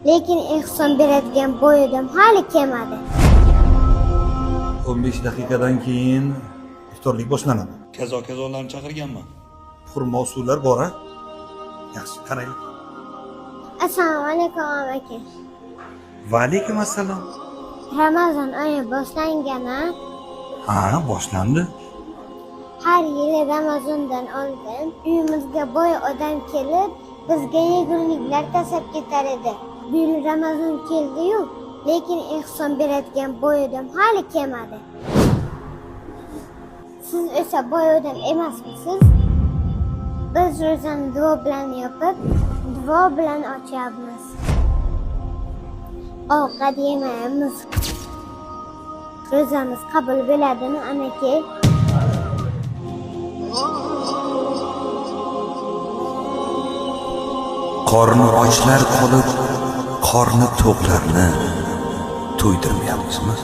Lekin ehson beradigan bo'yidim hali kelmadi. 15 daqiqadan keyin iftorlik boshlanadi. Kazo-kazolarni chaqirganman. Xurmo suvlar bor-a? Yaxshi, qaraylik. Assalomu alaykum aka. Va alaykum assalom. Ramazon oyi boshlangan-a? Ha, boshlandi. Har yili Ramazondan oldin uyimizga boy odam kelib, bizga yeguliklar tashlab ketar edi. Bu yil Ramazon keldi-yu, lekin ehson beradigan boy odam hali kelmadi. Siz esa boy odam emasmisiz? Biz ro'zani duo bilan yopib, duo bilan ochyapmiz. Ovqat yemaymiz. Ro'zamiz qabul bo'ladimi, amaki? Qorni ochlar qolib, qorni to'qlarni to'ydirmayapmizmi?